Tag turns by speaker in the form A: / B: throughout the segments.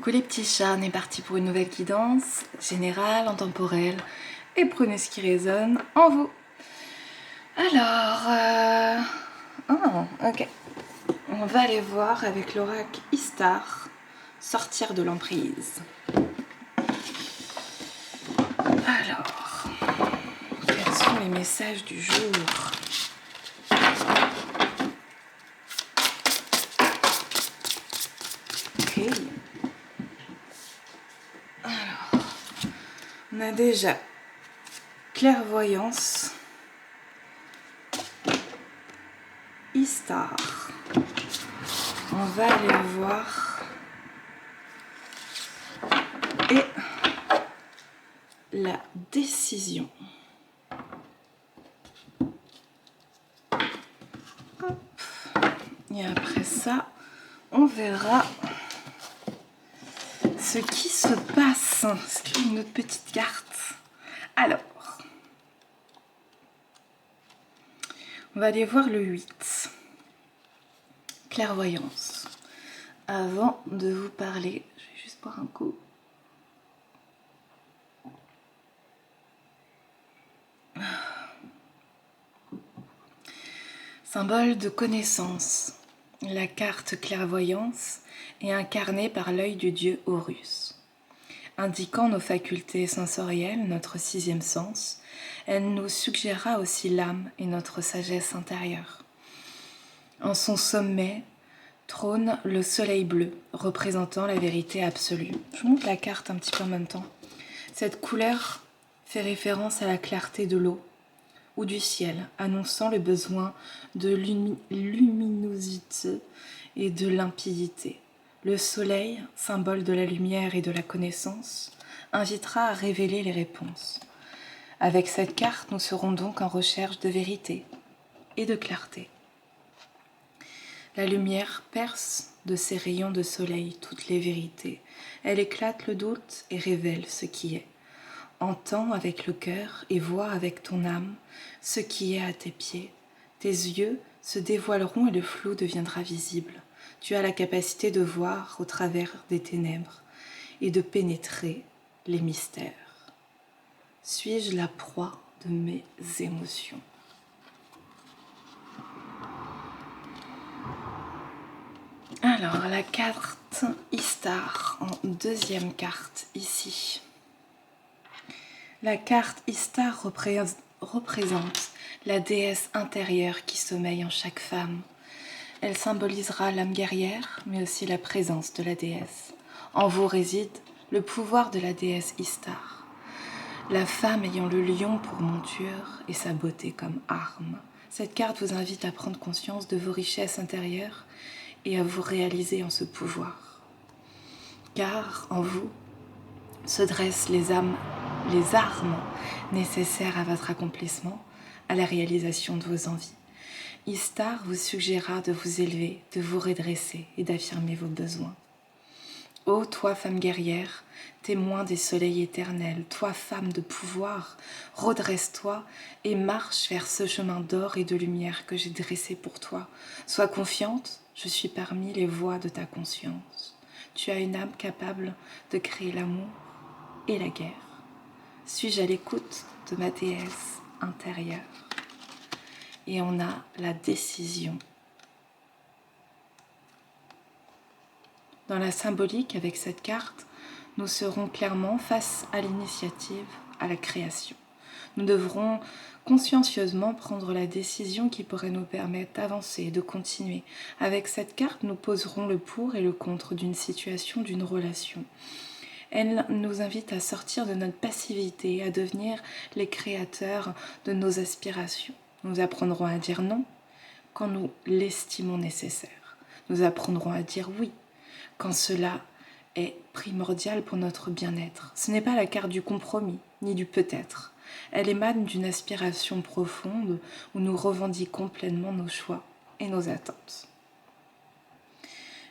A: Coucou les petits chats, on est parti pour une nouvelle guidance générale, intemporelle, et prenez ce qui résonne en vous. Alors, ok, on va aller voir avec l'oracle Istar, sortir de l'emprise. Alors, quels sont les messages du jour ? Ok. Alors, on a déjà clairvoyance, Istar. On va aller voir et la décision. Hop. Et après ça, on verra ce qui se passe. C'est une autre petite carte. Alors, on va aller voir le 8. Clairvoyance. Avant de vous parler, je vais juste boire un coup. Symbole de connaissance. La carte clairvoyance est incarnée par l'œil du dieu Horus. Indiquant nos facultés sensorielles, notre sixième sens, elle nous suggérera aussi l'âme et notre sagesse intérieure. En son sommet trône le soleil bleu, représentant la vérité absolue. Je vous montre la carte un petit peu en même temps. Cette couleur fait référence à la clarté de l'eau ou du ciel, annonçant le besoin de luminosité et de limpidité. Le soleil, symbole de la lumière et de la connaissance, invitera à révéler les réponses. Avec cette carte, nous serons donc en recherche de vérité et de clarté. La lumière perce de ses rayons de soleil toutes les vérités. Elle éclate le doute et révèle ce qui est. Entends avec le cœur et vois avec ton âme ce qui est à tes pieds. Tes yeux se dévoileront et le flou deviendra visible. Tu as la capacité de voir au travers des ténèbres et de pénétrer les mystères. Suis-je la proie de mes émotions ? Alors, la carte Istar en deuxième carte ici. La carte Istar représente la déesse intérieure qui sommeille en chaque femme. Elle symbolisera l'âme guerrière, mais aussi la présence de la déesse. En vous réside le pouvoir de la déesse Istar. La femme ayant le lion pour monture et sa beauté comme arme. Cette carte vous invite à prendre conscience de vos richesses intérieures et à vous réaliser en ce pouvoir. Car en vous se dressent les armes nécessaires à votre accomplissement, à la réalisation de vos envies. Istar vous suggérera de vous élever, de vous redresser et d'affirmer vos besoins. Ô toi, femme guerrière, témoin des soleils éternels, toi, femme de pouvoir, redresse-toi et marche vers ce chemin d'or et de lumière que j'ai dressé pour toi. Sois confiante, je suis parmi les voix de ta conscience. Tu as une âme capable de créer l'amour et la guerre. Suis-je à l'écoute de ma déesse intérieure ? Et on a la décision. Dans la symbolique, avec cette carte, nous serons clairement face à l'initiative, à la création. Nous devrons consciencieusement prendre la décision qui pourrait nous permettre d'avancer et de continuer. Avec cette carte, nous poserons le pour et le contre d'une situation, d'une relation. Elle nous invite à sortir de notre passivité, à devenir les créateurs de nos aspirations. Nous apprendrons à dire non quand nous l'estimons nécessaire. Nous apprendrons à dire oui quand cela est primordial pour notre bien-être. Ce n'est pas la carte du compromis, ni du peut-être. Elle émane d'une aspiration profonde où nous revendiquons pleinement nos choix et nos attentes.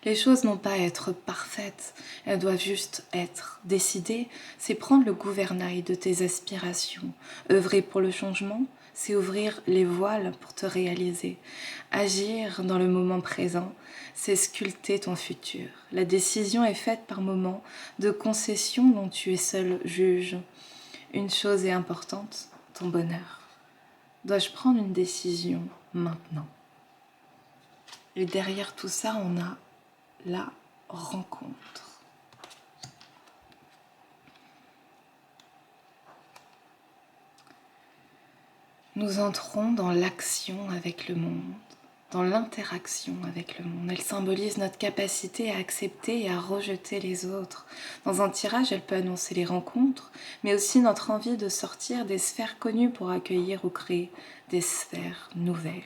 A: Les choses n'ont pas à être parfaites, elles doivent juste être. Décider, c'est prendre le gouvernail de tes aspirations. Œuvrer pour le changement, c'est ouvrir les voiles pour te réaliser. Agir dans le moment présent, c'est sculpter ton futur. La décision est faite par moments de concessions dont tu es seul juge. Une chose est importante, ton bonheur. Dois-je prendre une décision maintenant? Et derrière tout ça, on a la rencontre. Nous entrons dans l'action avec le monde, dans l'interaction avec le monde. Elle symbolise notre capacité à accepter et à rejeter les autres. Dans un tirage, elle peut annoncer les rencontres, mais aussi notre envie de sortir des sphères connues pour accueillir ou créer des sphères nouvelles.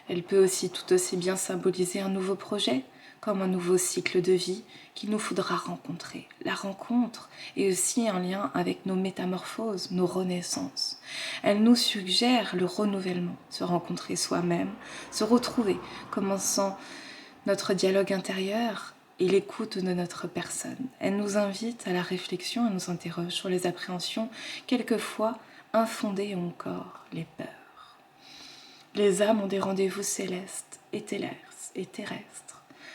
A: Elle peut aussi tout aussi bien symboliser un nouveau projet, comme un nouveau cycle de vie qu'il nous faudra rencontrer. La rencontre est aussi un lien avec nos métamorphoses, nos renaissances. Elle nous suggère le renouvellement, se rencontrer soi-même, se retrouver, commençant notre dialogue intérieur et l'écoute de notre personne. Elle nous invite à la réflexion et nous interroge sur les appréhensions, quelquefois infondées ou encore les peurs. Les âmes ont des rendez-vous célestes et terrestres.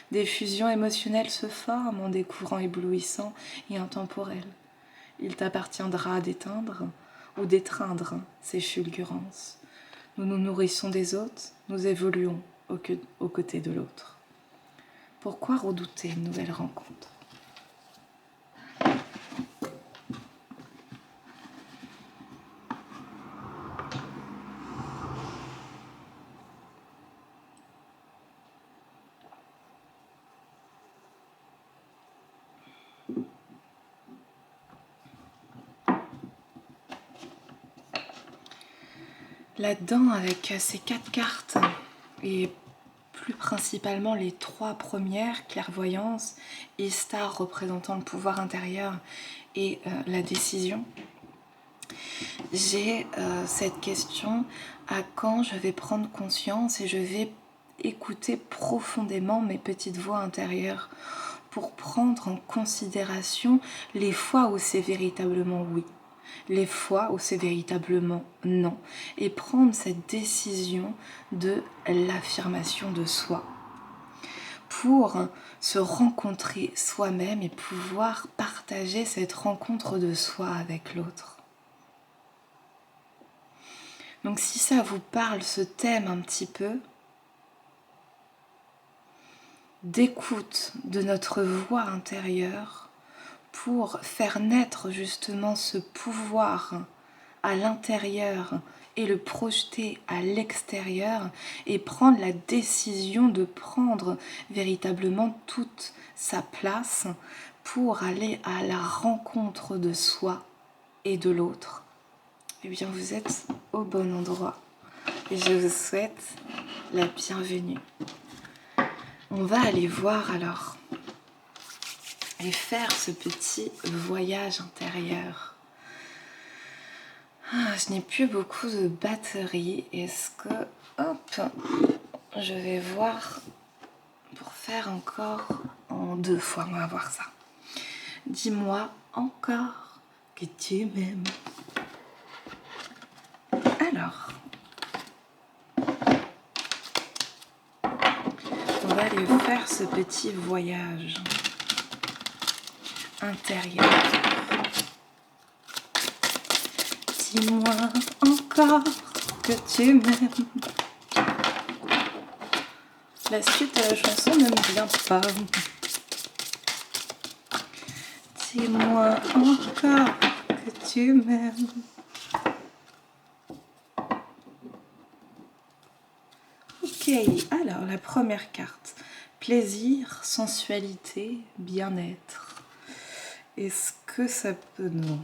A: Des fusions émotionnelles se forment en des courants éblouissants et intemporels. Il t'appartiendra d'éteindre ou d'étreindre ces fulgurances. Nous nous nourrissons des autres, nous évoluons aux côtés de l'autre. Pourquoi redouter une nouvelle rencontre ? Là-dedans, avec ces 4 cartes, et plus principalement les 3 premières, clairvoyance, Istar représentant le pouvoir intérieur et la décision, j'ai cette question: à quand je vais prendre conscience et je vais écouter profondément mes petites voix intérieures pour prendre en considération les fois où c'est véritablement oui, les fois où c'est véritablement non, et prendre cette décision de l'affirmation de soi pour se rencontrer soi-même et pouvoir partager cette rencontre de soi avec l'autre. Donc si ça vous parle, ce thème un petit peu, d'écoute de notre voix intérieure pour faire naître justement ce pouvoir à l'intérieur et le projeter à l'extérieur et prendre la décision de prendre véritablement toute sa place pour aller à la rencontre de soi et de l'autre, eh bien vous êtes au bon endroit et je vous souhaite la bienvenue. On va aller voir alors et faire ce petit voyage intérieur. Je n'ai plus beaucoup de batterie. Est-ce que... Hop, je vais voir pour faire encore en 2 fois. On va voir ça. Dis-moi encore que tu m'aimes. Alors, on va aller faire ce petit voyage intérieur. Dis-moi encore que tu m'aimes. La suite de la chanson ne me vient pas. Dis-moi encore que tu m'aimes. Ok, alors la première carte. Plaisir, sensualité, bien-être. Est-ce que ça peut... Non.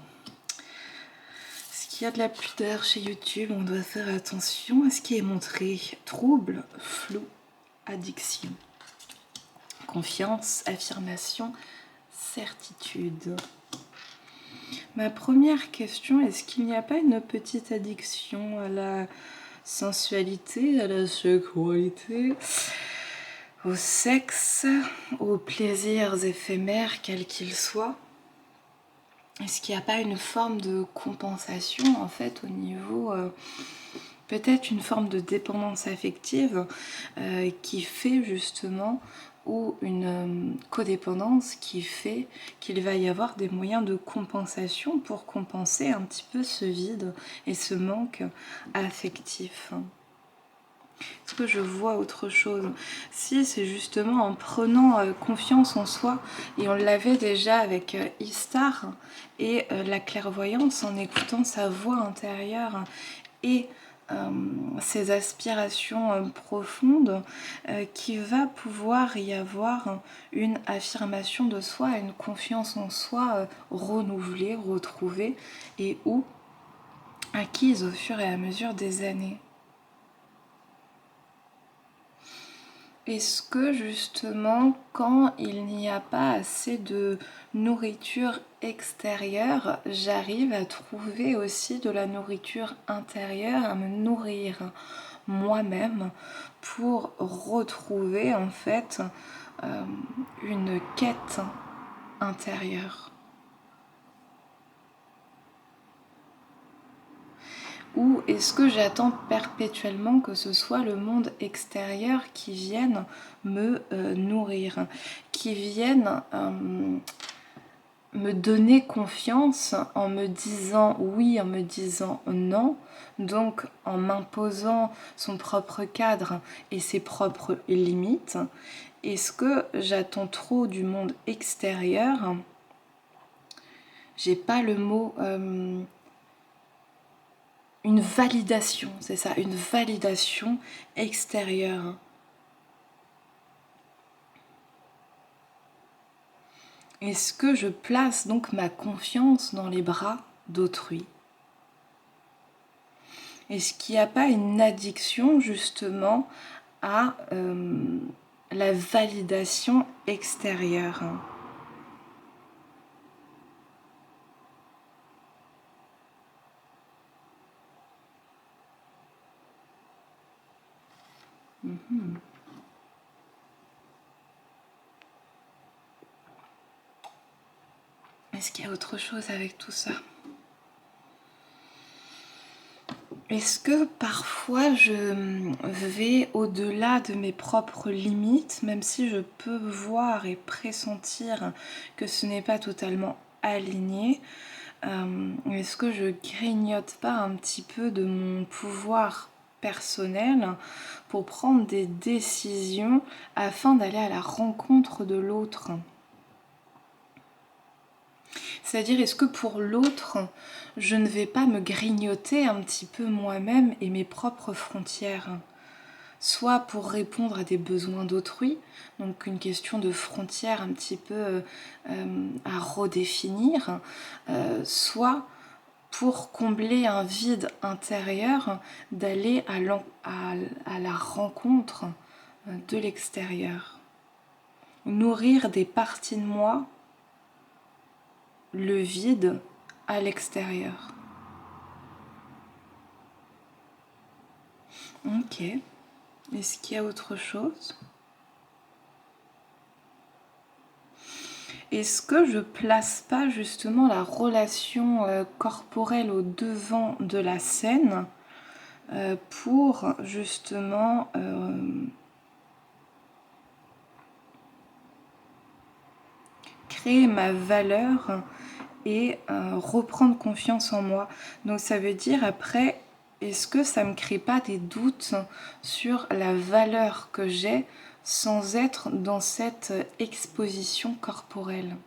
A: Est-ce qu'il y a de la pudeur chez YouTube? On doit faire attention à ce qui est montré. Trouble, flou, addiction. Confiance, affirmation, certitude. Ma première question, est-ce qu'il n'y a pas une petite addiction à la sensualité, à la sexualité, au sexe, aux plaisirs éphémères, quels qu'ils soient? Est-ce qu'il n'y a pas une forme de compensation en fait au niveau, peut-être une forme de dépendance affective qui fait justement, ou une codépendance qui fait qu'il va y avoir des moyens de compensation pour compenser un petit peu ce vide et ce manque affectif? Est-ce que je vois autre chose? Si, c'est justement en prenant confiance en soi, et on l'avait déjà avec Istar, et la clairvoyance, en écoutant sa voix intérieure et ses aspirations profondes, qu'il va pouvoir y avoir une affirmation de soi, une confiance en soi renouvelée, retrouvée, et ou acquise au fur et à mesure des années. Est-ce que justement, quand il n'y a pas assez de nourriture extérieure, j'arrive à trouver aussi de la nourriture intérieure, à me nourrir moi-même pour retrouver en fait une quête intérieure? Ou est-ce que j'attends perpétuellement que ce soit le monde extérieur qui vienne me nourrir, qui vienne me donner confiance en me disant oui, en me disant non, donc en m'imposant son propre cadre et ses propres limites? Est-ce que j'attends trop du monde extérieur? J'ai pas le mot... une validation, c'est ça, une validation extérieure. Est-ce que je place donc ma confiance dans les bras d'autrui? Est-ce qu'il n'y a pas une addiction justement à la validation extérieure? Est-ce qu'il y a autre chose avec tout ça? Est-ce que parfois je vais au-delà de mes propres limites, même si je peux voir et pressentir que ce n'est pas totalement aligné? Est-ce que je grignote pas un petit peu de mon pouvoir personnel pour prendre des décisions afin d'aller à la rencontre de l'autre? C'est-à-dire, est-ce que pour l'autre, je ne vais pas me grignoter un petit peu moi-même et mes propres frontières? Soit pour répondre à des besoins d'autrui, donc une question de frontières un petit peu à redéfinir, soit pour combler un vide intérieur, d'aller à la rencontre de l'extérieur. Nourrir des parties de moi, le vide à l'extérieur. Ok. Est-ce qu'il y a autre chose? Est-ce que je place pas justement la relation corporelle au devant de la scène pour justement créer ma valeur et reprendre confiance en moi? Donc ça veut dire après, est-ce que ça me crée pas des doutes sur la valeur que j'ai sans être dans cette exposition corporelle?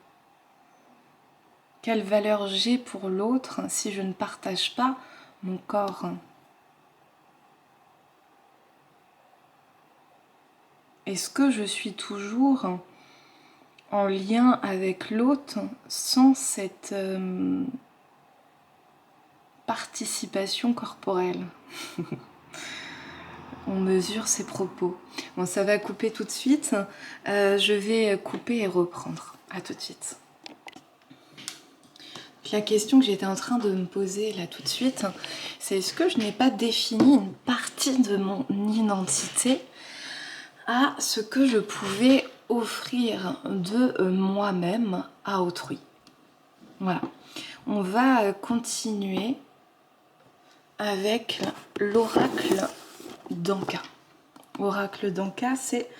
A: Quelle valeur j'ai pour l'autre si je ne partage pas mon corps? Est-ce que je suis toujours en lien avec l'autre sans cette participation corporelle? On mesure ses propos. Bon, ça va couper tout de suite. Je vais couper et reprendre. À tout de suite. La question que j'étais en train de me poser là tout de suite, c'est est-ce que je n'ai pas défini une partie de mon identité à ce que je pouvais offrir de moi-même à autrui? Voilà. On va continuer avec l'oracle d'Anka. Oracle d'Anka, c'est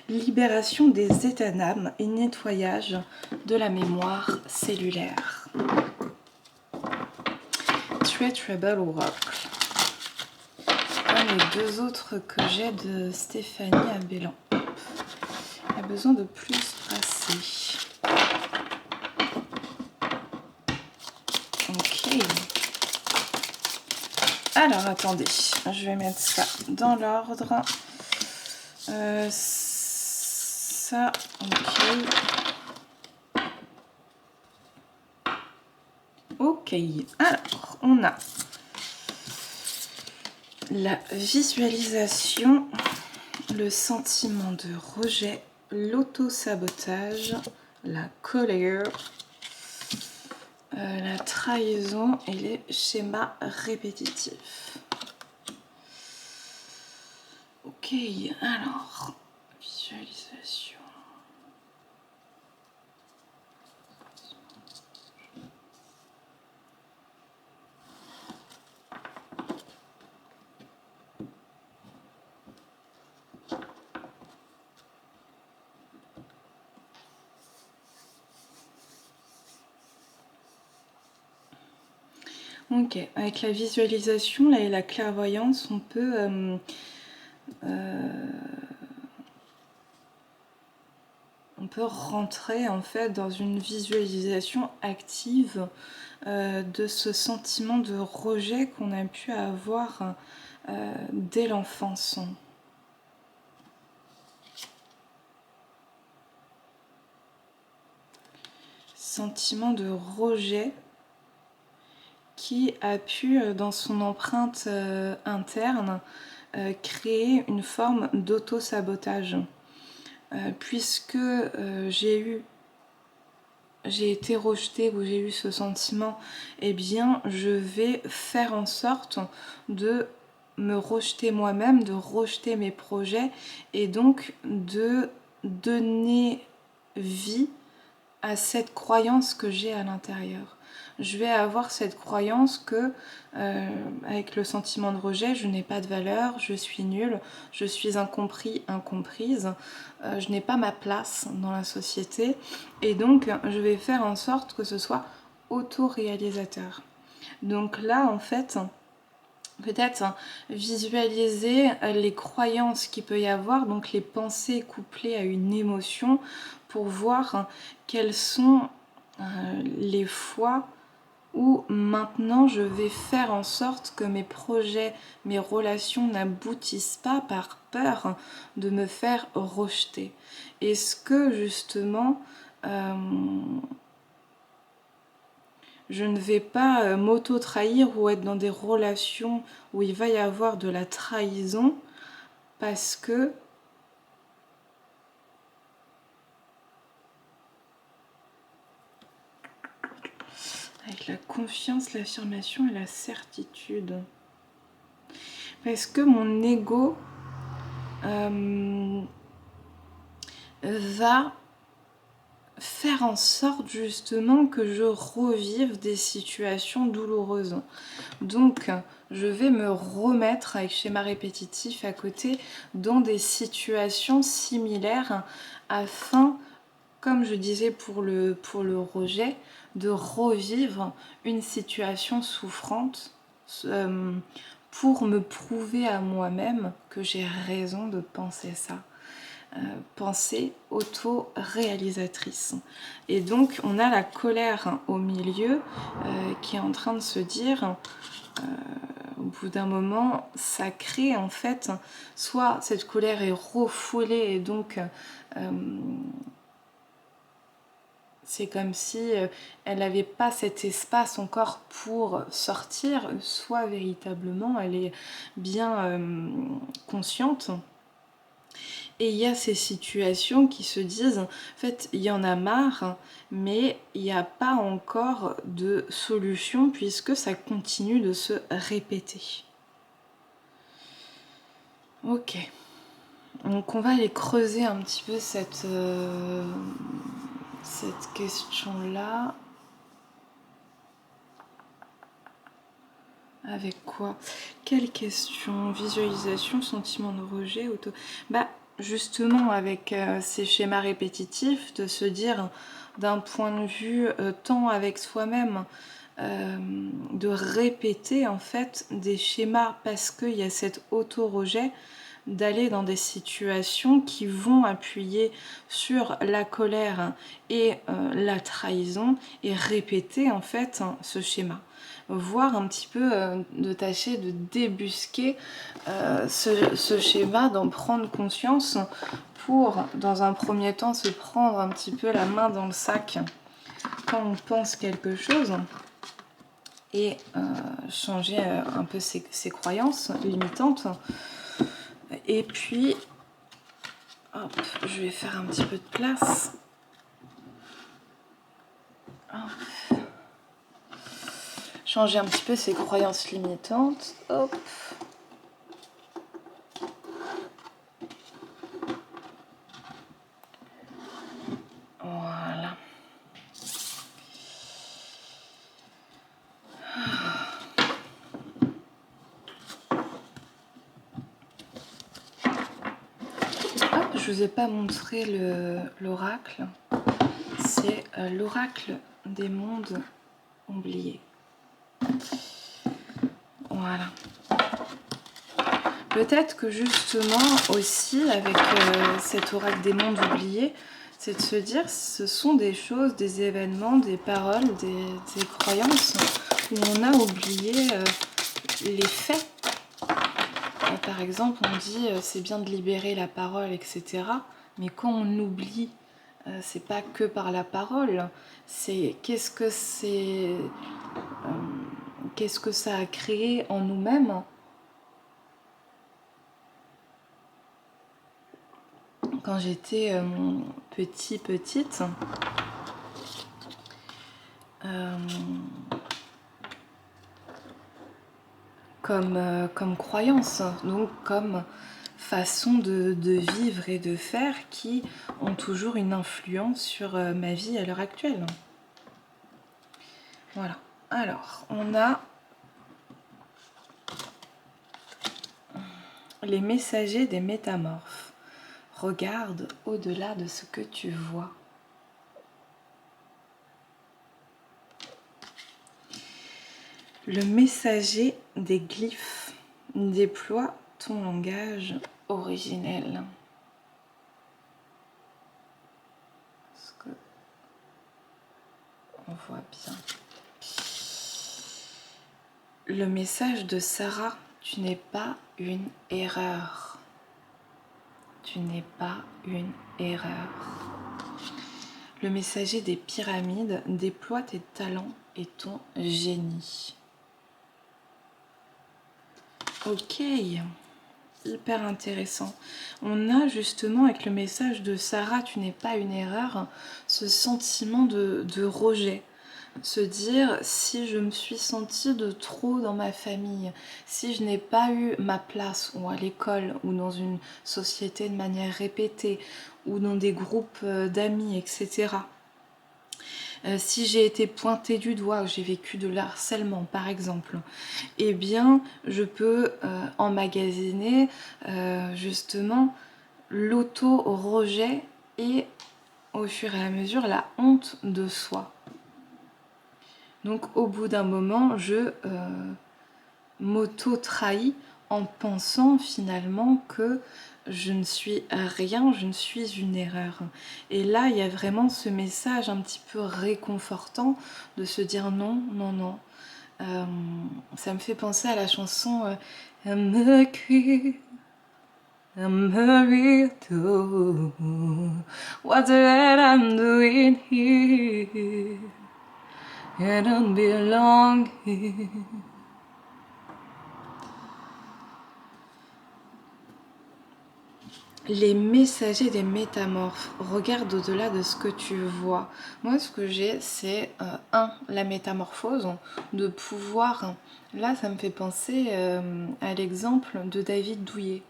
A: libération des états d'âme et nettoyage de la mémoire cellulaire. Treatable Oracle. Comme les deux autres que j'ai de Stéphanie Abellan. Il a besoin de plus brasser. Ok. Alors attendez, je vais mettre ça dans l'ordre. Ça, ok. Ok, alors on a la visualisation, le sentiment de rejet, l'auto-sabotage, la colère, la trahison et les schémas répétitifs. Ok, alors, visualisation. Ok, avec la visualisation là, et la clairvoyance, on peut rentrer en fait dans une visualisation active de ce sentiment de rejet qu'on a pu avoir dès l'enfance. Sentiment de rejet qui a pu, dans son empreinte interne, créer une forme d'auto-sabotage. Puisque j'ai été rejetée ou j'ai eu ce sentiment, eh bien je vais faire en sorte de me rejeter moi-même, de rejeter mes projets et donc de donner vie à cette croyance que j'ai à l'intérieur. Je vais avoir cette croyance que, avec le sentiment de rejet, je n'ai pas de valeur, je suis nulle, je suis incompris, incomprise, je n'ai pas ma place dans la société, et donc je vais faire en sorte que ce soit autoréalisateur. Donc là, en fait, peut-être visualiser les croyances qu'il peut y avoir, donc les pensées couplées à une émotion, pour voir quelles sont les fois où maintenant je vais faire en sorte que mes projets, mes relations n'aboutissent pas par peur de me faire rejeter. Est-ce que justement je ne vais pas m'auto-trahir ou être dans des relations où il va y avoir de la trahison parce que avec la confiance, l'affirmation et la certitude. Parce que mon ego va faire en sorte justement que je revive des situations douloureuses. Donc je vais me remettre avec schéma répétitif à côté dans des situations similaires afin, comme je disais pour le rejet, de revivre une situation souffrante pour me prouver à moi-même que j'ai raison de penser ça. Pensée auto-réalisatrice. Et donc on a la colère au milieu qui est en train de se dire au bout d'un moment ça crée en fait soit cette colère est refoulée et donc c'est comme si elle n'avait pas cet espace encore pour sortir, soit véritablement elle est bien consciente. Et il y a ces situations qui se disent, en fait, il y en a marre, mais il n'y a pas encore de solution puisque ça continue de se répéter. Ok. Donc on va aller creuser un petit peu cette question-là. Avec quoi? Quelle question? Visualisation, sentiment de rejet, auto... Bah, justement, avec ces schémas répétitifs, de se dire d'un point de vue tant avec soi-même, de répéter en fait des schémas parce qu'il y a cet auto-rejet, d'aller dans des situations qui vont appuyer sur la colère et la trahison et répéter en fait ce schéma. Voir un petit peu, de tâcher de débusquer ce schéma, d'en prendre conscience pour, dans un premier temps, se prendre un petit peu la main dans le sac quand on pense quelque chose et changer un peu ses croyances limitantes. Et puis, hop, je vais faire un petit peu de place. Hop. Changer un petit peu ses croyances limitantes. Hop. Voilà. Hop, je vous ai pas montré l'oracle. C'est l'oracle des mondes oubliés. Voilà. Peut-être que justement aussi avec cet oracle des mondes oubliés, c'est de se dire ce sont des choses, des événements, des paroles, des croyances où on a oublié les faits. Par exemple, on dit c'est bien de libérer la parole, etc. Mais quand on oublie, c'est pas que par la parole, c'est qu'est-ce que ça a créé en nous-mêmes. Quand j'étais petite, comme croyance, donc comme façon de vivre et de faire qui ont toujours une influence sur ma vie à l'heure actuelle. Voilà. Alors, on a les messagers des métamorphes. Regarde au-delà de ce que tu vois. Le messager des glyphes. Déploie ton langage originel. Est-ce que on voit bien? Le message de Sarah, tu n'es pas une erreur. Tu n'es pas une erreur. Le messager des pyramides, déploie tes talents et ton génie. Ok, hyper intéressant. On a justement avec le message de Sarah, tu n'es pas une erreur, ce sentiment de rejet. Se dire, si je me suis sentie de trop dans ma famille, si je n'ai pas eu ma place ou à l'école ou dans une société de manière répétée ou dans des groupes d'amis, etc. Si j'ai été pointée du doigt ou j'ai vécu de l'harcèlement par exemple, eh bien je peux emmagasiner justement l'auto-rejet et au fur et à mesure la honte de soi. Donc au bout d'un moment, je m'auto-trahis en pensant finalement que je ne suis rien, je ne suis une erreur. Et là, il y a vraiment ce message un petit peu réconfortant de se dire non, non, non. Ça me fait penser à la chanson I'm a kid, I'm a real what the hell I'm doing here. I don't belong here. Les messagers des métamorphes, regarde au-delà de ce que tu vois. Moi, ce que j'ai, c'est la métamorphose, de pouvoir... Là, ça me fait penser à l'exemple de David Douillet,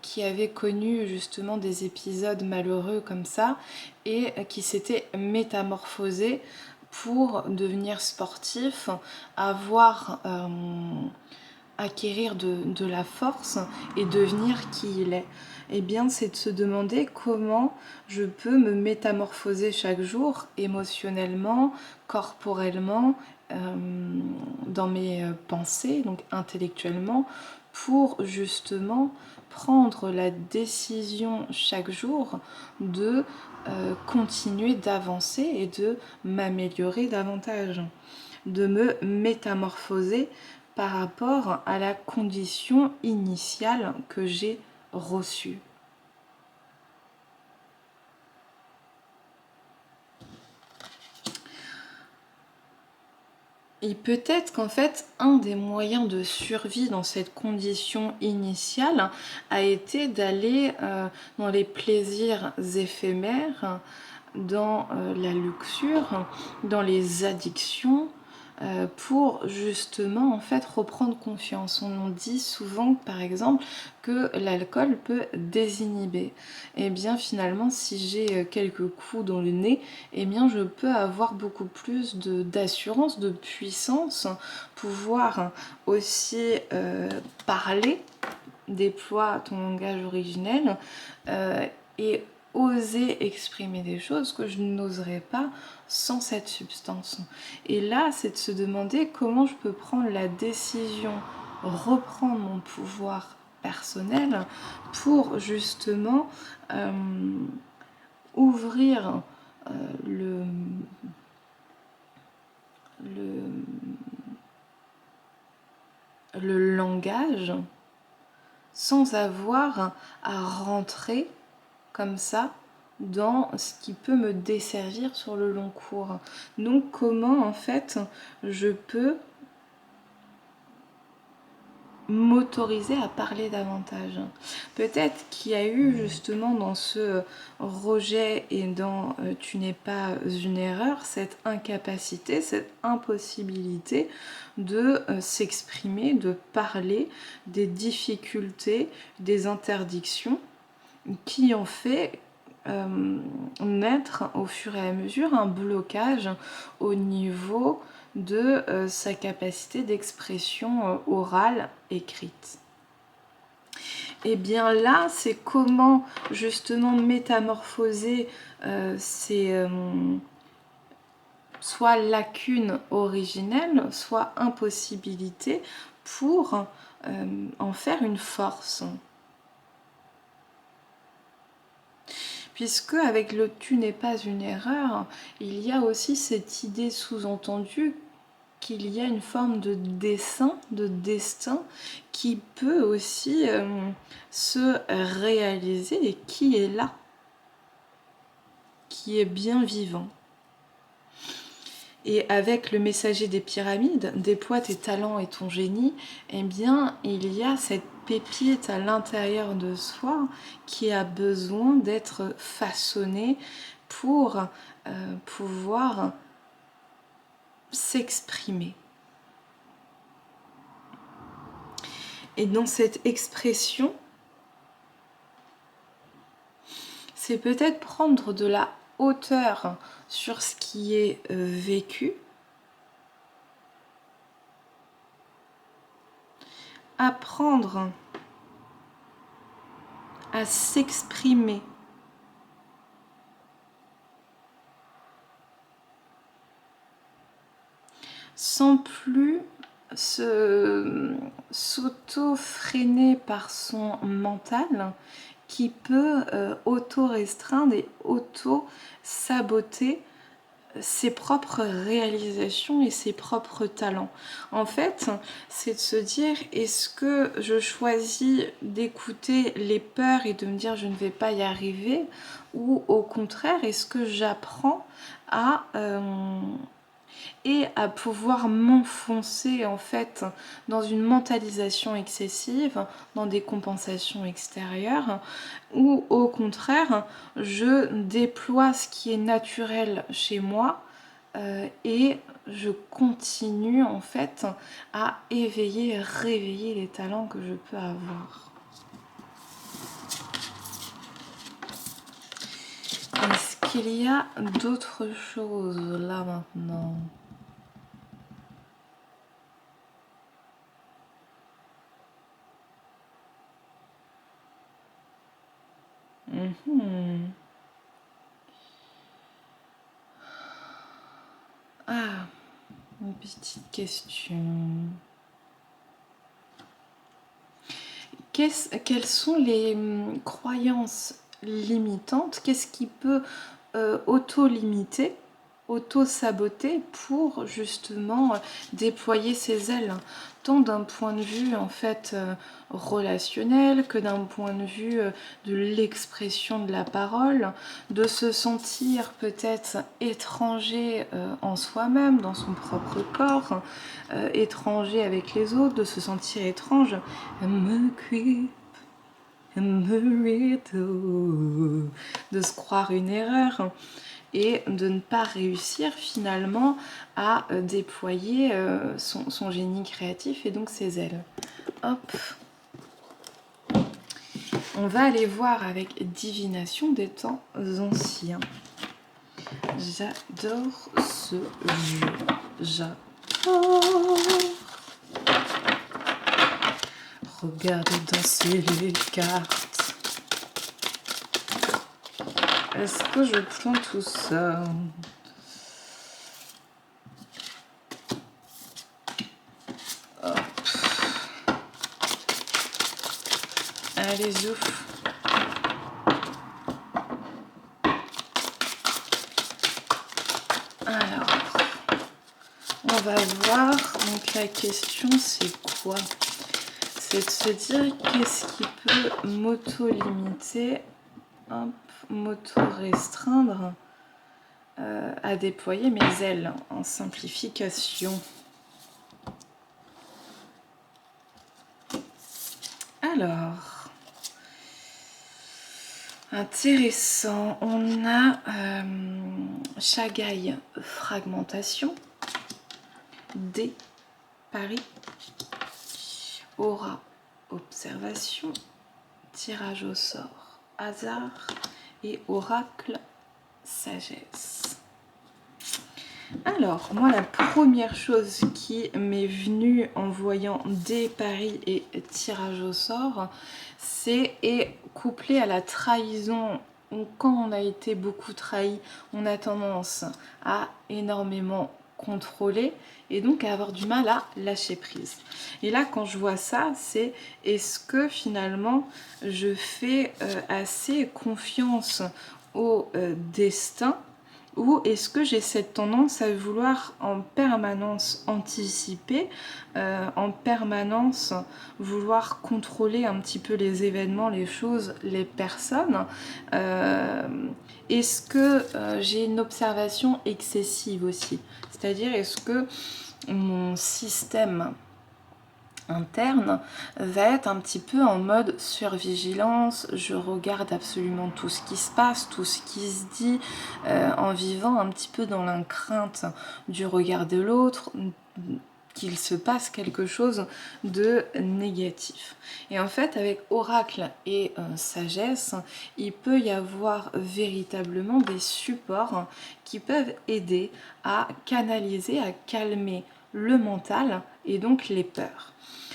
A: qui avait connu justement des épisodes malheureux comme ça, et qui s'était métamorphosé pour devenir sportif, acquérir de la force et devenir qui il est. Eh bien, c'est de se demander comment je peux me métamorphoser chaque jour, émotionnellement, corporellement, dans mes pensées, donc intellectuellement, pour justement prendre la décision chaque jour de continuer d'avancer et de m'améliorer davantage, de me métamorphoser par rapport à la condition initiale que j'ai reçue. Et peut-être qu'en fait, un des moyens de survie dans cette condition initiale a été d'aller dans les plaisirs éphémères, dans la luxure, dans les addictions, pour justement en fait reprendre confiance. On dit souvent par exemple que l'alcool peut désinhiber. Et bien finalement si j'ai quelques coups dans le nez, et bien je peux avoir beaucoup plus d'assurance, de puissance, pouvoir aussi parler, déploie ton langage originel et oser exprimer des choses que je n'oserais pas sans cette substance. Et là, c'est de se demander comment je peux prendre la décision, reprendre mon pouvoir personnel pour justement ouvrir le langage sans avoir à rentrer comme ça dans ce qui peut me desservir sur le long cours. Donc comment en fait je peux m'autoriser à parler davantage. Peut-être qu'il y a eu justement dans ce rejet et dans tu n'es pas une erreur, cette incapacité, cette impossibilité de s'exprimer, de parler des difficultés, des interdictions qui ont fait naître au fur et à mesure un blocage au niveau de sa capacité d'expression orale écrite. Et bien là, c'est comment justement métamorphoser ces soit lacunes originelles, soit impossibilités pour en faire une force. Puisque avec le tu n'es pas une erreur, il y a aussi cette idée sous-entendue qu'il y a une forme de dessein, de destin qui peut aussi se réaliser et qui est là, qui est bien vivant. Et avec le messager des pyramides, déploie tes talents et ton génie, eh bien, il y a cette pépite à l'intérieur de soi qui a besoin d'être façonnée pour pouvoir s'exprimer. Et dans cette expression, c'est peut-être prendre de la hauteur sur ce qui est vécu, apprendre à s'exprimer sans plus s'auto-freiner par son mental qui peut auto-restreindre et auto-saboter ses propres réalisations et ses propres talents. En fait, c'est de se dire, est-ce que je choisis d'écouter les peurs et de me dire je ne vais pas y arriver, ou au contraire, est-ce que j'apprends à pouvoir m'enfoncer en fait dans une mentalisation excessive, dans des compensations extérieures, ou au contraire je déploie ce qui est naturel chez moi et je continue en fait à éveiller, réveiller les talents que je peux avoir. Est-ce qu'il y a d'autres choses là maintenant? Ah, une petite question. Quelles sont les croyances limitantes? Qu'est-ce qui peut auto-limiter, auto-saboter pour justement déployer ses ailes, tant d'un point de vue en fait relationnel que d'un point de vue de l'expression de la parole, de se sentir peut-être étranger en soi-même, dans son propre corps, étranger avec les autres, de se sentir étrange. Me creep, me riddle, de se croire une erreur et de ne pas réussir finalement à déployer son génie créatif et donc ses ailes. Hop. On va aller voir avec divination des temps anciens. J'adore ce jeu. J'adore. Regardez danser les cartes. Est-ce que je prends tout ça? Hop. Allez, ouf. Alors, on va voir. Donc la question c'est quoi? C'est de se dire qu'est-ce qui peut m'auto-limiter, m'auto-restreindre à déployer mes ailes en simplification. Alors, intéressant, on a Shagai fragmentation, D pari, aura observation, tirage au sort hasard et oracle sagesse. Alors, moi, la première chose qui m'est venue en voyant des paris et tirage au sort, c'est, et couplé à la trahison, quand on a été beaucoup trahi, on a tendance à énormément contrôler et donc à avoir du mal à lâcher prise. Et là, quand je vois ça, c'est est-ce que finalement je fais assez confiance au destin, ou est-ce que j'ai cette tendance à vouloir en permanence anticiper, en permanence vouloir contrôler un petit peu les événements, les choses, les personnes? Est-ce que j'ai une observation excessive aussi? C'est-à-dire, est-ce que mon système interne va être un petit peu en mode survigilance, je regarde absolument tout ce qui se passe, tout ce qui se dit, en vivant un petit peu dans la crainte du regard de l'autre, qu'il se passe quelque chose de négatif. Et en fait, avec oracle et sagesse, il peut y avoir véritablement des supports qui peuvent aider à canaliser, à calmer le mental et donc les peurs.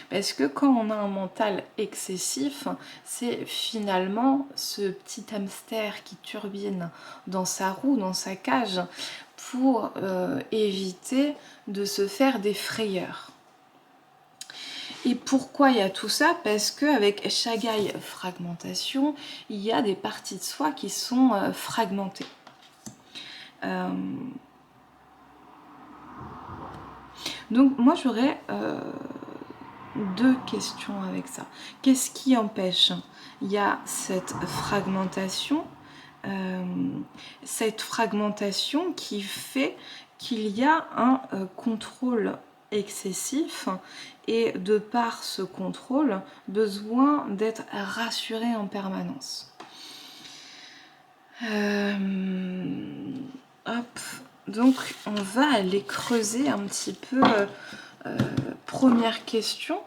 A: Parce que quand on a un mental excessif, c'est finalement ce petit hamster qui turbine dans sa roue, dans sa cage, pour éviter de se faire des frayeurs. Et pourquoi il y a tout ça? Parce qu'avec Shagai fragmentation, il y a des parties de soi qui sont fragmentées. Donc moi j'aurais deux questions avec ça. Qu'est-ce qui empêche? Il y a cette fragmentation qui fait qu'il y a un contrôle excessif et de par ce contrôle, besoin d'être rassuré en permanence. Hop, donc on va aller creuser un petit peu. Première question,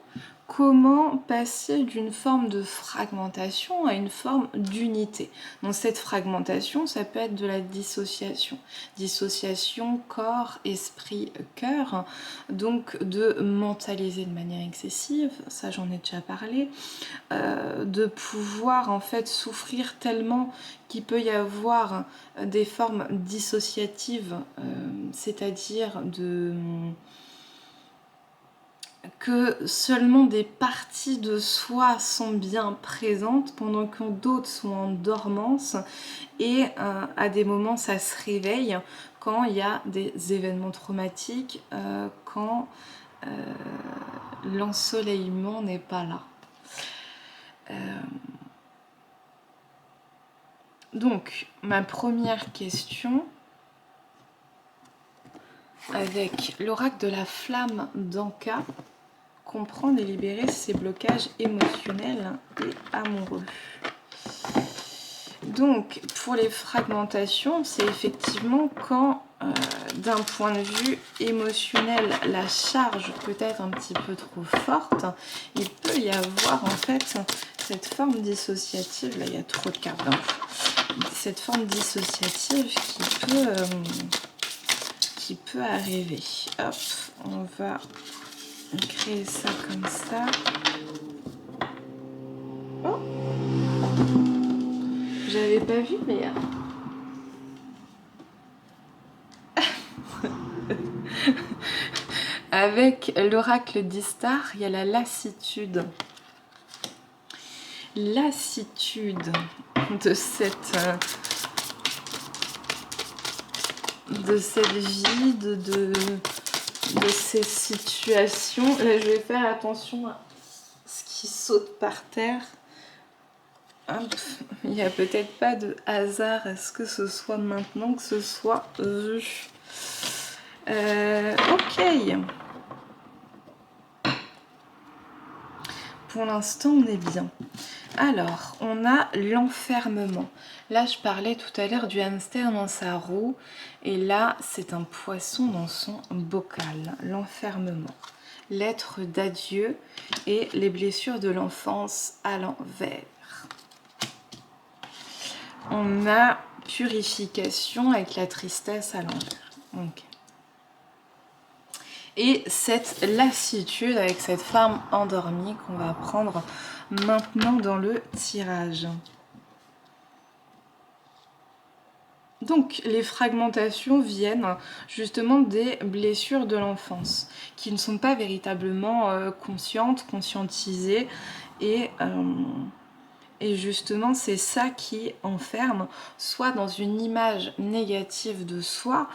A: comment passer d'une forme de fragmentation à une forme d'unité. Donc cette fragmentation, ça peut être de la dissociation. Dissociation corps, esprit, cœur. Donc de mentaliser de manière excessive, ça j'en ai déjà parlé. De pouvoir en fait souffrir tellement qu'il peut y avoir des formes dissociatives, c'est-à-dire que seulement des parties de soi sont bien présentes pendant que d'autres sont en dormance et à des moments ça se réveille quand il y a des événements traumatiques, quand l'ensoleillement n'est pas là. Donc ma première question avec l'oracle de la flamme d'Anka, comprendre et libérer ses blocages émotionnels et amoureux. Donc, pour les fragmentations, c'est effectivement quand, d'un point de vue émotionnel, la charge peut être un petit peu trop forte, il peut y avoir en fait cette forme dissociative, là il y a trop de cartes, cette forme dissociative qui peut arriver. Hop, on va créer ça comme ça. Oh, j'avais pas vu, mais avec l'oracle d'Istar, il y a la lassitude. Lassitude de cette vie, de ces situations. Là, je vais faire attention à ce qui saute par terre. Hop. Il n'y a peut-être pas de hasard à ce que ce soit maintenant, que ce soit vu. Ok. Pour l'instant, on est bien. Alors, on a l'enfermement. Là, je parlais tout à l'heure du hamster dans sa roue. Et là, c'est un poisson dans son bocal. L'enfermement. Lettre d'adieu et les blessures de l'enfance à l'envers. On a purification avec la tristesse à l'envers. Okay. Et cette lassitude avec cette femme endormie qu'on va prendre maintenant dans le tirage. Donc les fragmentations viennent justement des blessures de l'enfance qui ne sont pas véritablement conscientisées et justement c'est ça qui enferme soit dans une image négative de soi,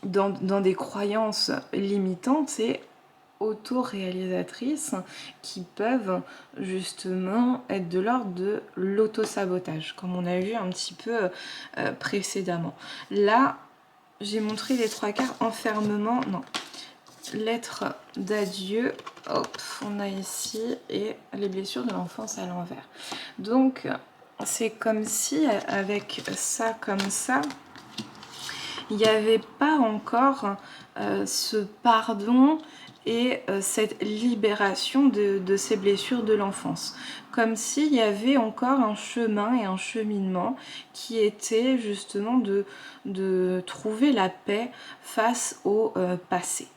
A: dans des croyances limitantes et autoréalisatrices qui peuvent justement être de l'ordre de l'autosabotage, comme on a vu un petit peu précédemment. Là, j'ai montré les trois cartes enfermement, non, lettre d'adieu, hop, on a ici, et les blessures de l'enfance à l'envers. Donc, c'est comme si, avec ça comme ça, il n'y avait pas encore ce pardon et cette libération de ces blessures de l'enfance. Comme s'il y avait encore un chemin et un cheminement qui était justement de trouver la paix face au passé.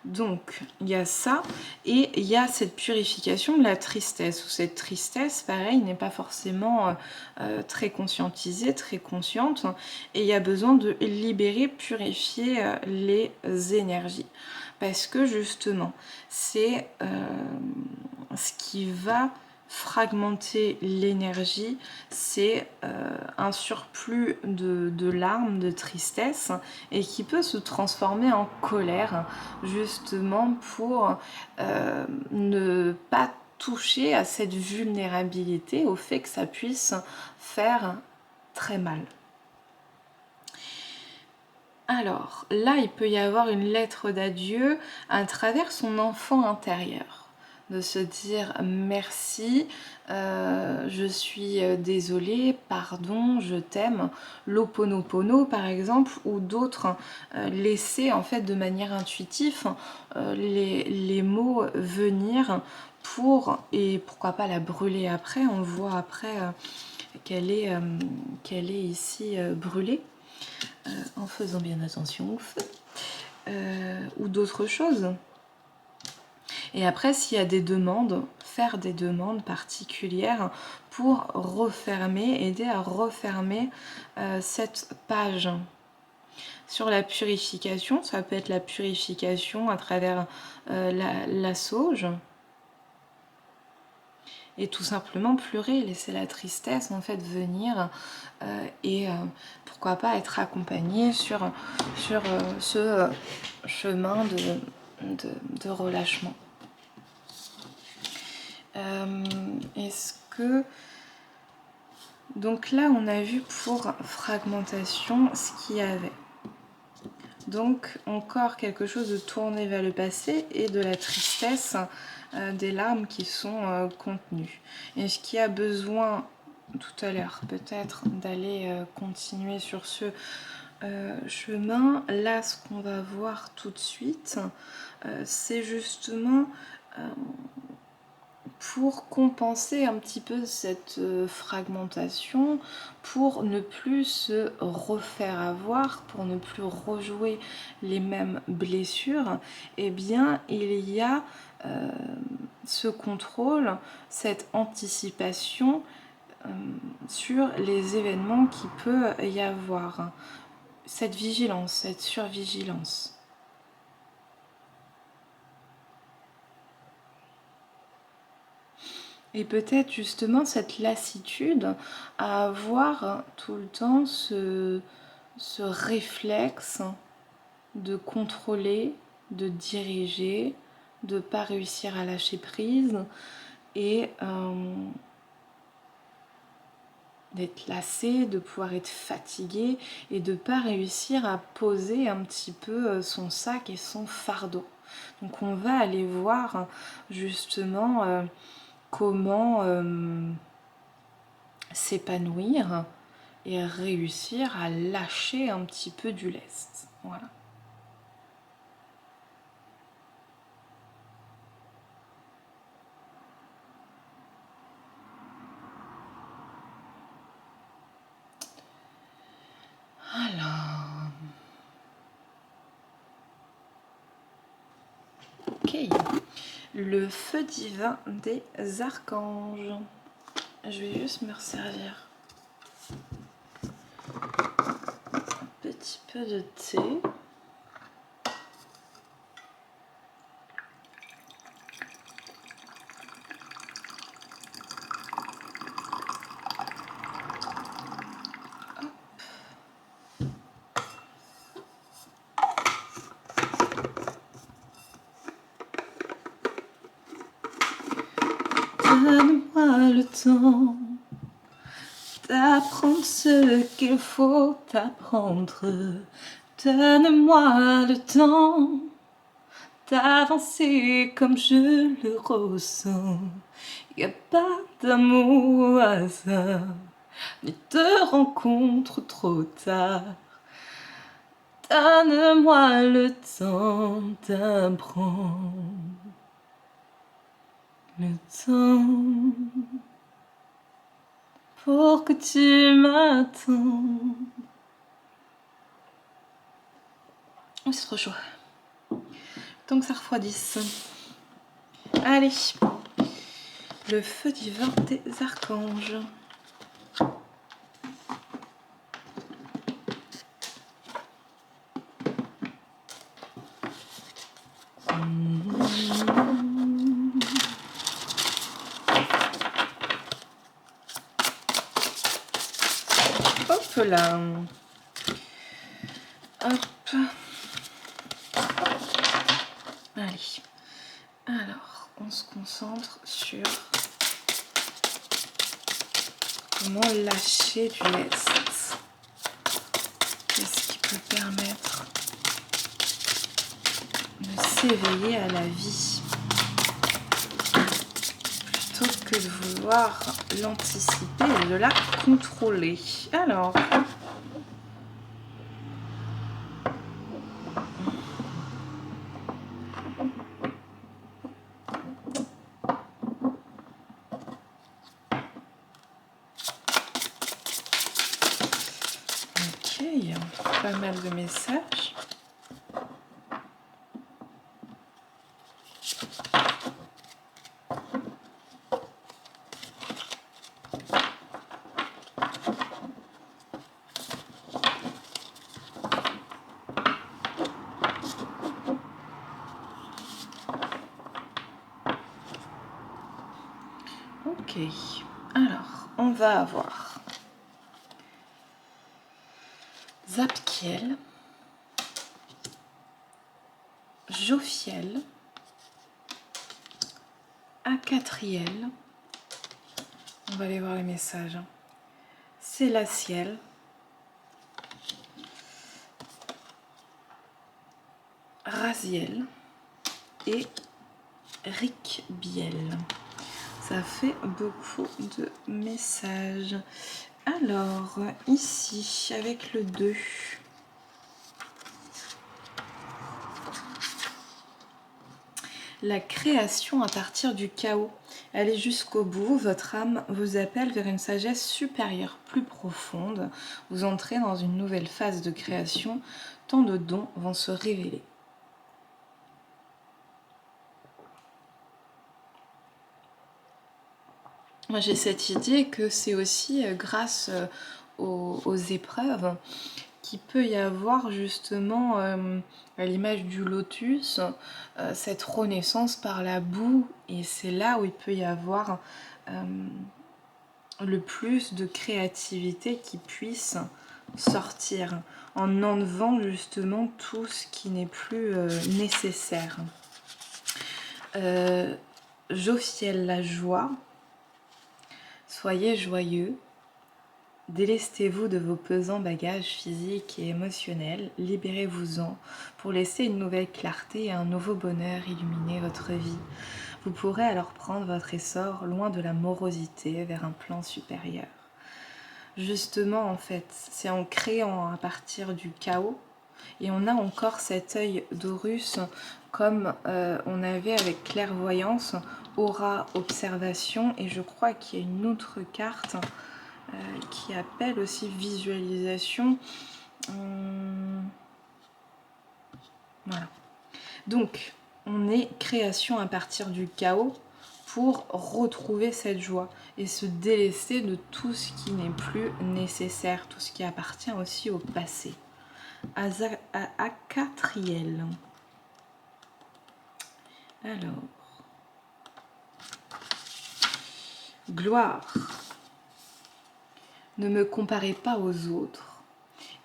A: Donc, il y a ça, et il y a cette purification de la tristesse, où cette tristesse, pareil, n'est pas forcément très conscientisée, très consciente, et il y a besoin de libérer, purifier les énergies. Parce que justement, c'est ce qui va fragmenter l'énergie, c'est un surplus de larmes, de tristesse, et qui peut se transformer en colère, justement pour ne pas toucher à cette vulnérabilité, au fait que ça puisse faire très mal. Alors, là, il peut y avoir une lettre d'adieu à travers son enfant intérieur. de se dire merci, je suis désolée, pardon, je t'aime, l'Ho'oponopono par exemple, ou d'autres, laisser en fait de manière intuitive les mots venir pour, et pourquoi pas la brûler après, on voit après qu'elle est ici brûlée, en faisant bien attention au feu, ou d'autres choses. Et après, s'il y a des demandes, faire des demandes particulières pour refermer, aider à refermer cette page. Sur la purification, ça peut être la purification à travers la sauge. Et tout simplement pleurer, laisser la tristesse en fait venir et pourquoi pas être accompagné sur ce chemin de relâchement. Est-ce que... Donc là, on a vu pour fragmentation ce qu'il y avait. Donc encore quelque chose de tourné vers le passé et de la tristesse, des larmes qui sont contenues. Est-ce qu'il y a besoin, tout à l'heure peut-être, d'aller continuer sur ce chemin? Là, ce qu'on va voir tout de suite, c'est justement... pour compenser un petit peu cette fragmentation, pour ne plus se refaire avoir, pour ne plus rejouer les mêmes blessures, eh bien il y a ce contrôle, cette anticipation sur les événements qui peut y avoir, cette vigilance, cette survigilance. Et peut-être justement cette lassitude à avoir tout le temps ce réflexe de contrôler, de diriger, de ne pas réussir à lâcher prise et d'être lassé, de pouvoir être fatigué et de ne pas réussir à poser un petit peu son sac et son fardeau. Donc on va aller voir justement... comment s'épanouir et réussir à lâcher un petit peu du lest. Voilà. Alors... Ok. Le feu divin des archanges. Je vais juste me resservir un petit peu de thé. Donne-moi le temps d'apprendre ce qu'il faut apprendre. Donne-moi le temps d'avancer comme je le ressens. Y a pas d'amour au hasard, ni de rencontre trop tard. Donne-moi le temps d'apprendre. Le temps pour que tu m'attendes. Oh, c'est trop chaud. Tant que ça refroidisse. Allez, le feu divin des archanges. Hop là. Hop. Allez. Alors, on se concentre sur comment lâcher du lest. Qu'est-ce qui peut permettre de s'éveiller à la vie. que de vouloir l'anticiper et de la contrôler. Alors... Ok, pas mal de messages. Ok, alors on va avoir Zapkiel, Jophiel, Acatriel, on va aller voir les messages, Sélaciel, Raziel et Ricbiel. Ça fait beaucoup de messages. Alors, ici, avec le 2. La création à partir du chaos. Allez jusqu'au bout, votre âme vous appelle vers une sagesse supérieure, plus profonde. Vous entrez dans une nouvelle phase de création. Tant de dons vont se révéler. Moi, j'ai cette idée que c'est aussi grâce aux épreuves qu'il peut y avoir justement, à l'image du lotus, cette renaissance par la boue. Et c'est là où il peut y avoir le plus de créativité qui puisse sortir, en enlevant justement tout ce qui n'est plus nécessaire. Jophiel, la joie. Soyez joyeux, délestez-vous de vos pesants bagages physiques et émotionnels, libérez-vous-en pour laisser une nouvelle clarté et un nouveau bonheur illuminer votre vie. Vous pourrez alors prendre votre essor loin de la morosité vers un plan supérieur. Justement, en fait, c'est en créant à partir du chaos, et on a encore cet œil d'Horus comme on avait avec clairvoyance, aura, observation, et je crois qu'il y a une autre carte qui appelle aussi visualisation. Voilà. Donc, on est création à partir du chaos pour retrouver cette joie et se délester de tout ce qui n'est plus nécessaire, tout ce qui appartient aussi au passé. Acatriel. Alors, gloire. Ne me comparez pas aux autres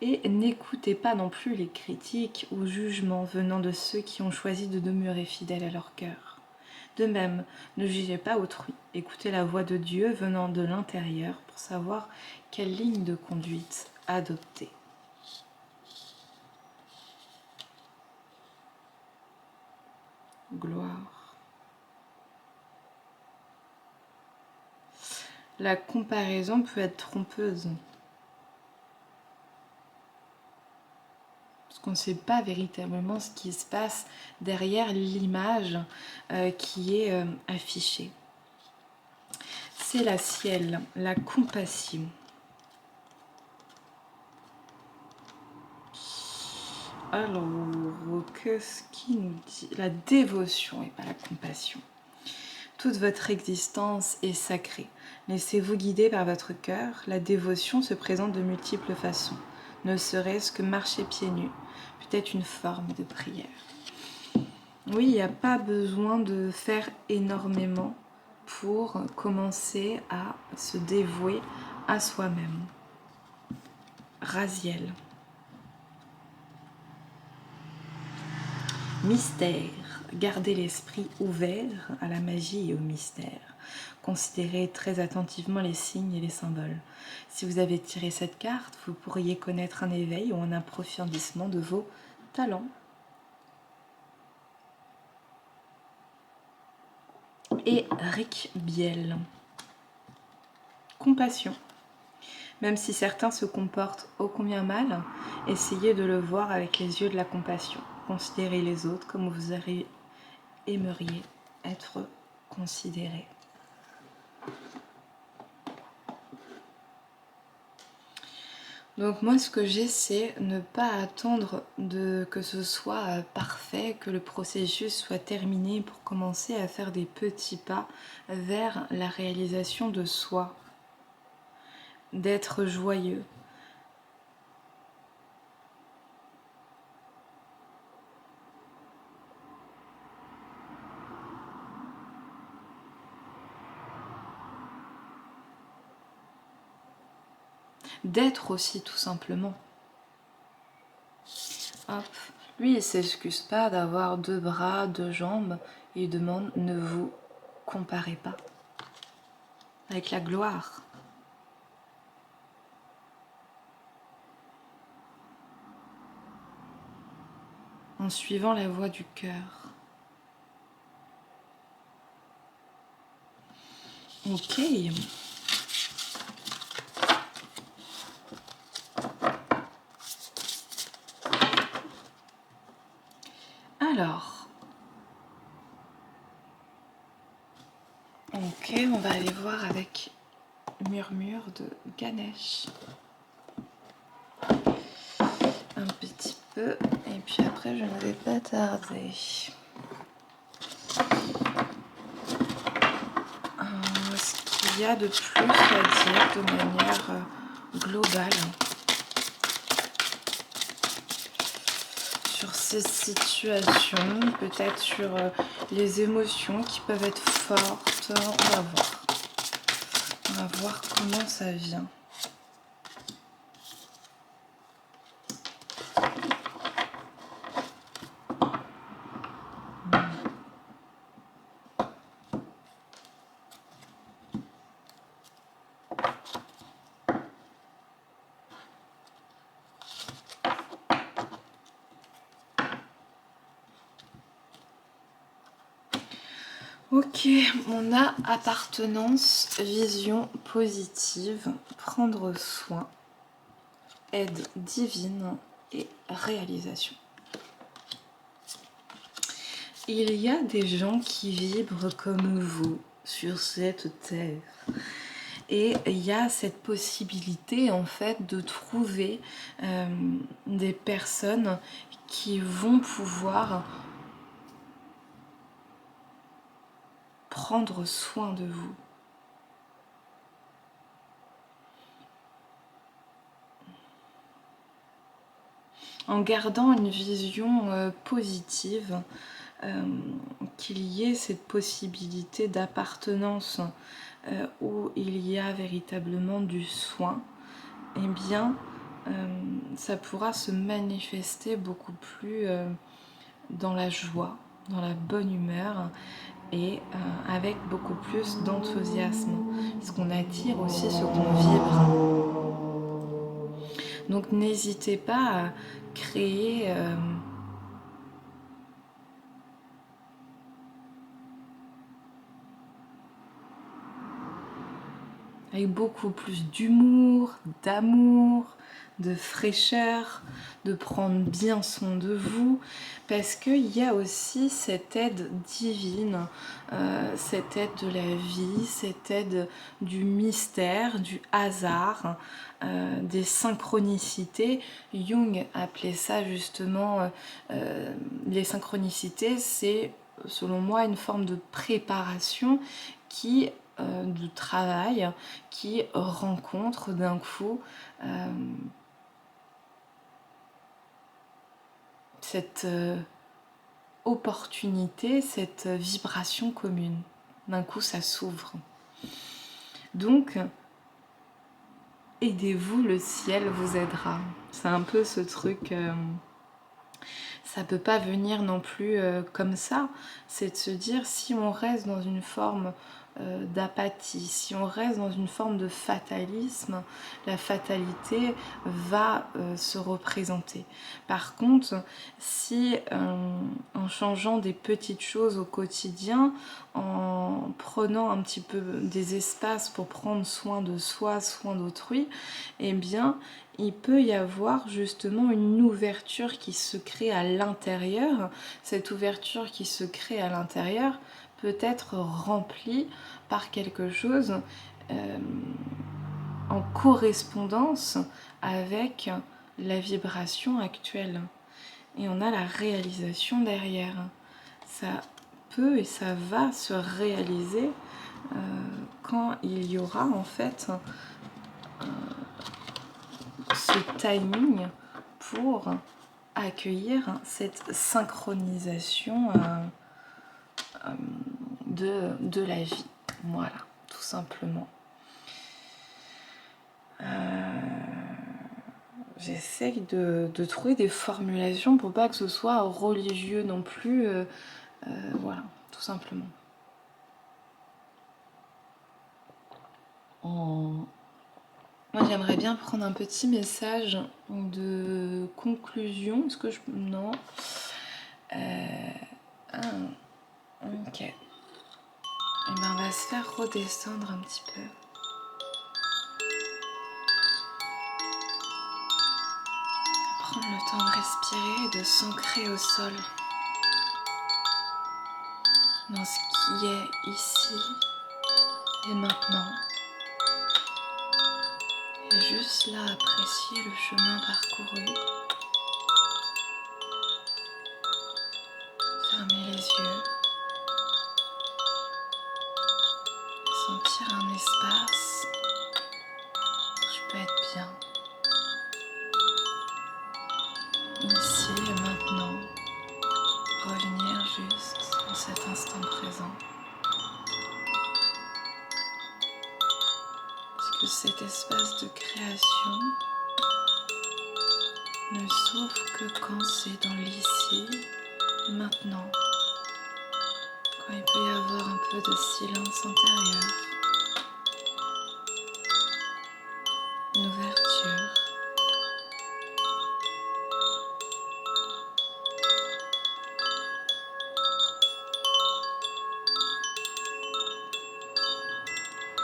A: et n'écoutez pas non plus les critiques ou jugements venant de ceux qui ont choisi de demeurer fidèles à leur cœur. De même, ne jugez pas autrui, écoutez la voix de Dieu venant de l'intérieur pour savoir quelle ligne de conduite adopter. Gloire. La comparaison peut être trompeuse. Parce qu'on ne sait pas véritablement ce qui se passe derrière l'image qui est affichée. Sélaciel, la compassion. Alors, qu'est-ce qui nous dit? La dévotion et pas la compassion. Toute votre existence est sacrée. Laissez-vous guider par votre cœur. La dévotion se présente de multiples façons. Ne serait-ce que marcher pieds nus, peut-être une forme de prière. Oui, il n'y a pas besoin de faire énormément pour commencer à se dévouer à soi-même. Raziel. Mystère. Gardez l'esprit ouvert à la magie et au mystère. Considérez très attentivement les signes et les symboles. Si vous avez tiré cette carte, vous pourriez connaître un éveil ou un approfondissement de vos talents. Et Ricbiel. compassion. Même si certains se comportent ô combien mal, essayez de le voir avec les yeux de la compassion. Considérez les autres comme vous aimeriez être considérés. Donc moi ce que j'ai, c'est ne pas attendre que ce soit parfait, que le processus soit terminé pour commencer à faire des petits pas vers la réalisation de soi, d'être joyeux. D'être aussi tout simplement. Hop. Lui, il s'excuse pas d'avoir 2 bras, 2 jambes. Il demande, ne vous comparez pas avec la gloire. En suivant la voie du cœur. Ok. Alors. Ok, on va aller voir avec Murmure de Ganesh. Un petit peu. Et puis après, je ne vais pas tarder. Ce qu'il y a de plus à dire de manière globale sur ces situations, peut-être sur les émotions qui peuvent être fortes. On va voir. On va voir comment ça vient. Ok, on a appartenance, vision positive, prendre soin, aide divine et réalisation. Il y a des gens qui vibrent comme vous sur cette terre. Et il y a cette possibilité en fait de trouver des personnes qui vont pouvoir prendre soin de vous. En gardant une vision positive, qu'il y ait cette possibilité d'appartenance où il y a véritablement du soin, eh bien ça pourra se manifester beaucoup plus dans la joie, dans la bonne humeur et avec beaucoup plus d'enthousiasme, parce qu'on attire aussi ce qu'on vibre. Donc n'hésitez pas à créer avec beaucoup plus d'humour, d'amour, de fraîcheur, de prendre bien soin de vous, parce qu'il y a aussi cette aide divine, cette aide de la vie, cette aide du mystère, du hasard, des synchronicités. Jung appelait ça justement, les synchronicités, c'est selon moi une forme de préparation qui du travail qui rencontre d'un coup cette opportunité, cette vibration commune. D'un coup, ça s'ouvre. Donc, aidez-vous, le ciel vous aidera. C'est un peu ce truc... ça peut pas venir non plus comme ça. C'est de se dire, si on reste dans une forme d'apathie. Si on reste dans une forme de fatalisme, la fatalité va se représenter. Par contre, si en changeant des petites choses au quotidien, en prenant un petit peu des espaces pour prendre soin de soi, soin d'autrui, eh bien, il peut y avoir justement une ouverture qui se crée à l'intérieur. Cette ouverture qui se crée à l'intérieur peut être remplie par quelque chose en correspondance avec la vibration actuelle. Et on a la réalisation derrière. Ça peut et ça va se réaliser quand il y aura en fait ce timing pour accueillir cette synchronisation de la vie. Voilà, tout simplement. J'essaye de trouver des formulations pour pas que ce soit religieux non plus. Voilà, tout simplement. Moi, j'aimerais bien prendre un petit message de conclusion. Est-ce que je... Non. Ok. Et ben, on va se faire redescendre un petit peu. Prendre le temps de respirer et de s'ancrer au sol. Dans ce qui est ici et maintenant. Et juste là, apprécier le chemin parcouru. Fermer les yeux. Sentir un espace où je peux être bien. Ici et maintenant. Revenir juste dans cet instant présent. Parce que cet espace de création ne s'ouvre que quand c'est dans l'ici et maintenant. Quand il peut y avoir un peu de silence intérieur. Une ouverture.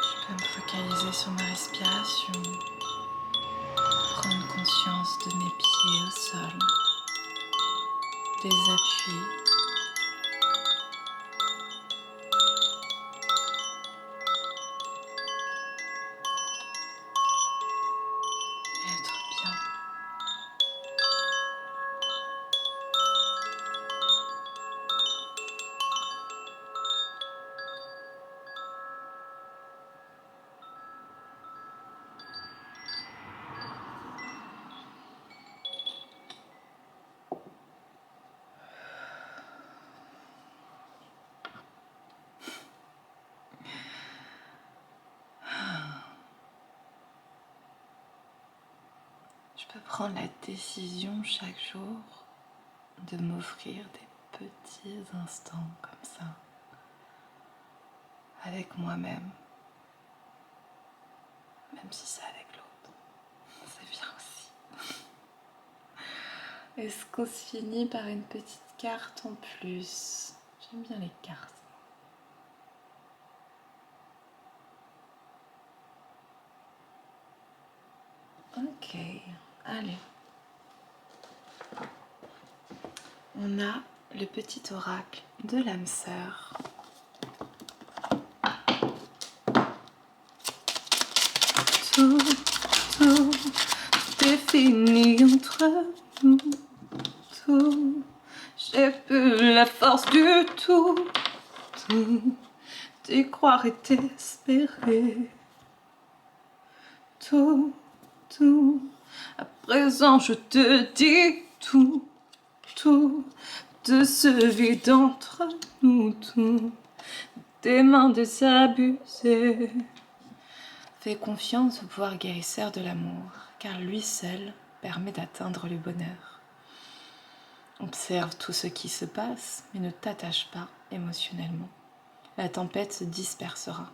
A: Je peux me focaliser sur ma respiration. Prendre conscience de mes pieds au sol. Des appuis. Être bien. Je peux prendre la décision chaque jour de m'offrir des petits instants comme ça, avec moi-même, même si c'est avec l'autre, c'est bien aussi. Est-ce qu'on se finit par une petite carte en plus? J'aime bien les cartes. Ok, allez. On a le petit oracle de l'âme sœur. Tout est fini entre nous. Tout, j'ai plus la force du tout. D'y croire et t'espérer. Tout. À présent, je te dis tout. De ce vide entre nous, tout. Tes mains désabusées. Fais confiance au pouvoir guérisseur de l'amour, car lui seul permet d'atteindre le bonheur. Observe tout ce qui se passe, mais ne t'attache pas émotionnellement. la tempête se dispersera.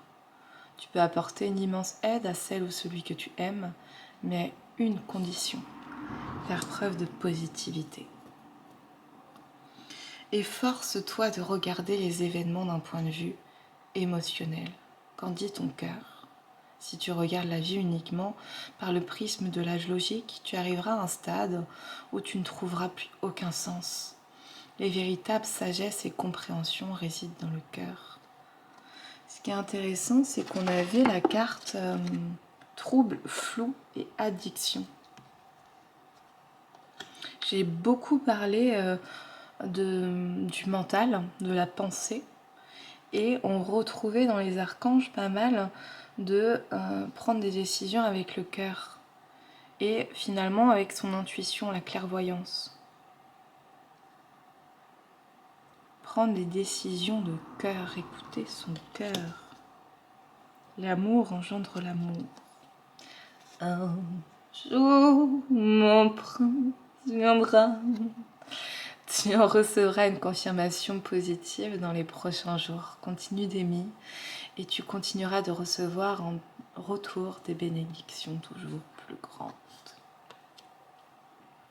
A: Tu peux apporter une immense aide à celle ou celui que tu aimes, mais à une condition, faire preuve de positivité. Et force-toi de regarder les événements d'un point de vue émotionnel. Qu'en dit ton cœur ? Si tu regardes la vie uniquement par le prisme de l'âge logique, tu arriveras à un stade où tu ne trouveras plus aucun sens. Les véritables sagesse et compréhension résident dans le cœur. Ce qui est intéressant, c'est qu'on avait la carte trouble, flou et addiction. J'ai beaucoup parlé du mental, de la pensée, et on retrouvait dans les archanges pas mal de prendre des décisions avec le cœur et finalement avec son intuition, la clairvoyance. Prendre des décisions de cœur, écouter son cœur. L'amour engendre l'amour. Un jour, mon prince viendra. Tu en recevras une confirmation positive dans les prochains jours. Continue d'aimer et tu continueras de recevoir en retour des bénédictions toujours plus grandes.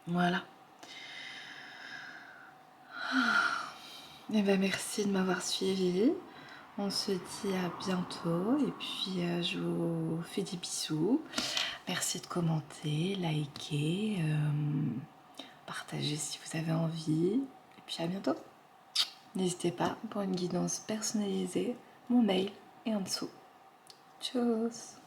A: Voilà. Et ben merci de m'avoir suivi. On se dit à bientôt et puis je vous fais des bisous. Merci de commenter, liker, partager si vous avez envie. Et puis à bientôt. N'hésitez pas pour une guidance personnalisée, mon mail est en dessous. Tchuss.